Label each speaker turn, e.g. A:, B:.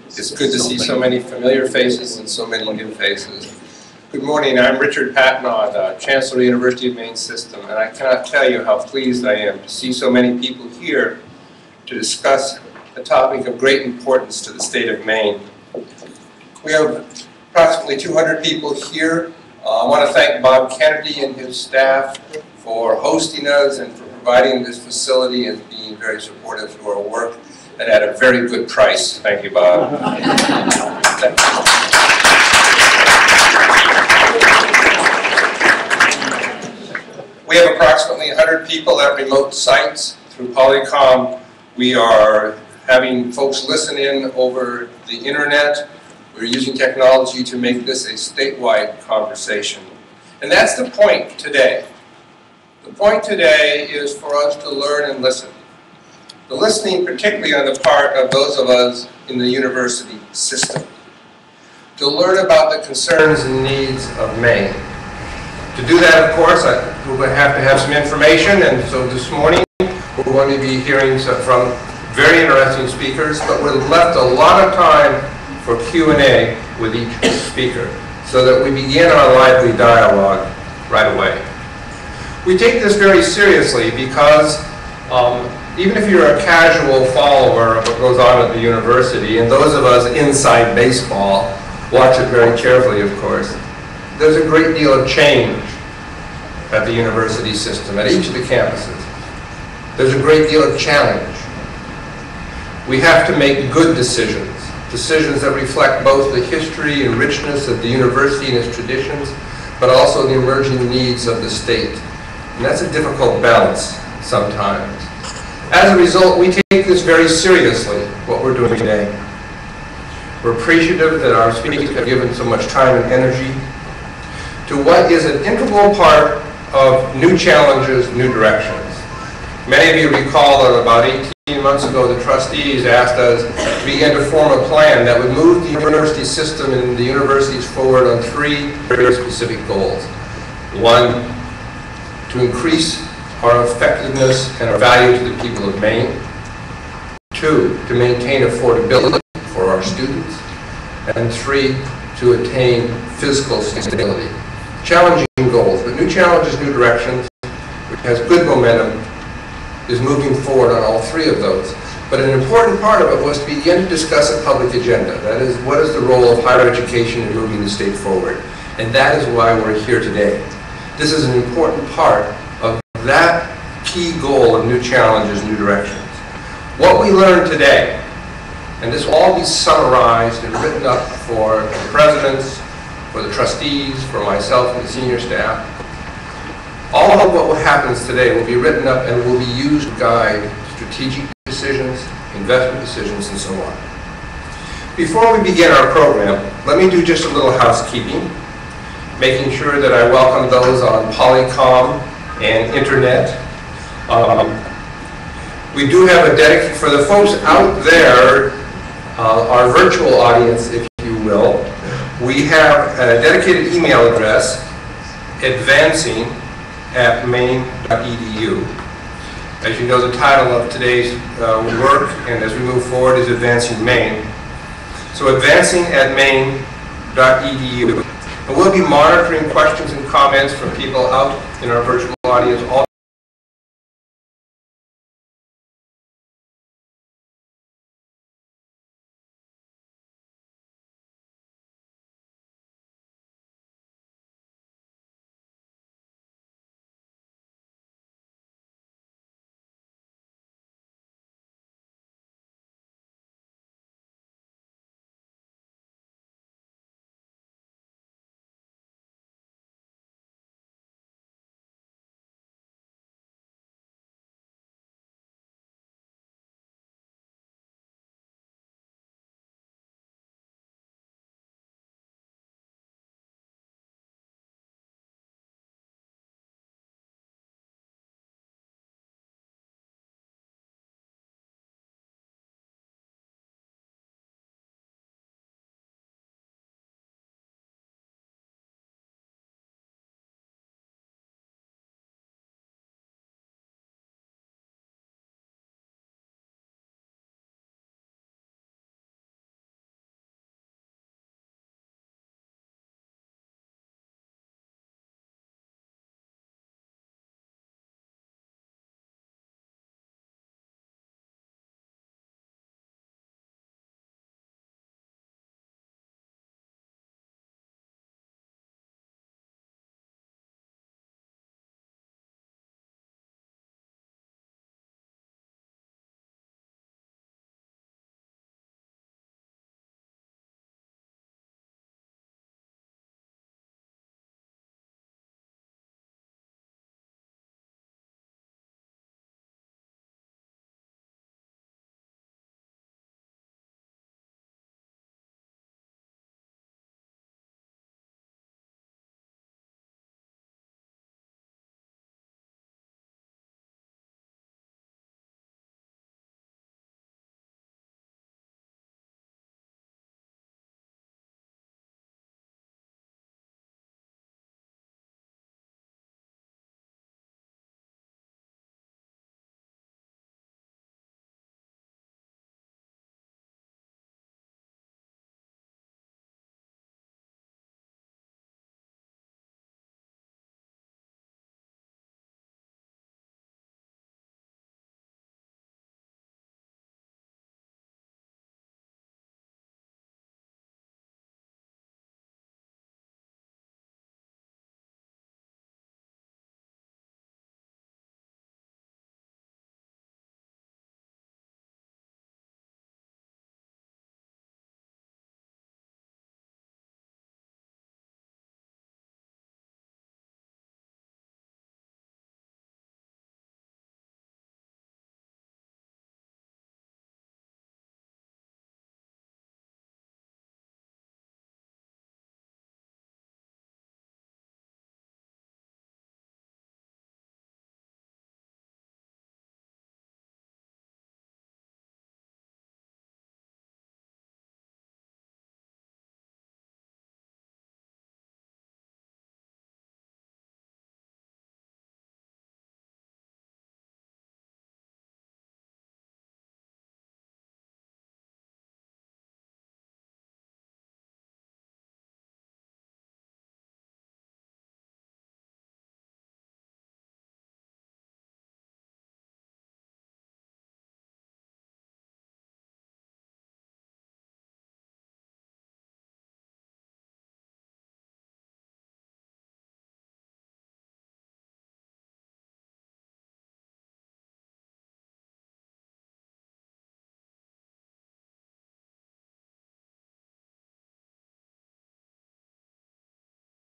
A: It's good to see so many familiar faces and so many new faces. Good morning, I'm Richard Patnod, Chancellor of the University of Maine System, and I cannot tell you how pleased I am to see so many people here to discuss a topic of great importance to the state of Maine. We have approximately 200 people here. I want to thank Bob Kennedy and his staff for hosting us and for providing this facility and being very supportive to our work, and at a very good price. Thank you, Bob. We have approximately 100 people at remote sites through Polycom. We are having folks listen in over the internet. We're using technology to make this a statewide conversation. And that's the point today. The point today is for us to learn and listen. The listening particularly on the part of those of us in the university system. To learn about the concerns and needs of Maine. To do that, of course, we're going to have some information, and so this morning we're going to be hearing from very interesting speakers, but we've left a lot of time for Q&A with each speaker so that we begin our lively dialogue right away. We take this very seriously because even if you're a casual follower of what goes on at the university, and those of us inside baseball watch it very carefully, of course, there's a great deal of change at the university system, at each of the campuses. There's a great deal of challenge. We have to make good decisions, decisions that reflect both the history and richness of the university and its traditions, but also the emerging needs of the state. And that's a difficult balance sometimes. As a result, we take this very seriously, what we're doing today. We're appreciative that our speakers have given so much time and energy to what is an integral part of new challenges, new directions. Many of you recall that about 18 months ago, the trustees asked us to begin to form a plan that would move the university system and the universities forward on three very specific goals. One, to increase our effectiveness and our value to the people of Maine. Two, to maintain affordability for our students. And three, to attain fiscal stability. Challenging goals, but new challenges, new directions, which has good momentum, is moving forward on all three of those. But an important part of it was to begin to discuss a public agenda. That is, what is the role of higher education in moving the state forward? And that is why we're here today. This is an important part of that key goal of new challenges, new directions. What we learned today, and this will all be summarized and written up for the presidents, for the trustees, for myself and the senior staff. All of what happens today will be written up and will be used to guide strategic decisions, investment decisions, and so on. Before we begin our program, let me do just a little housekeeping, making sure that I welcome those on Polycom and internet. We do have a dedicated, for the folks out there, our virtual audience, if you will, we have a dedicated email address, advancing@maine.edu. As you know, the title of today's work, and as we move forward, is Advancing Maine. So advancing@maine.edu. And we'll be monitoring questions and comments from people out in our virtual audience all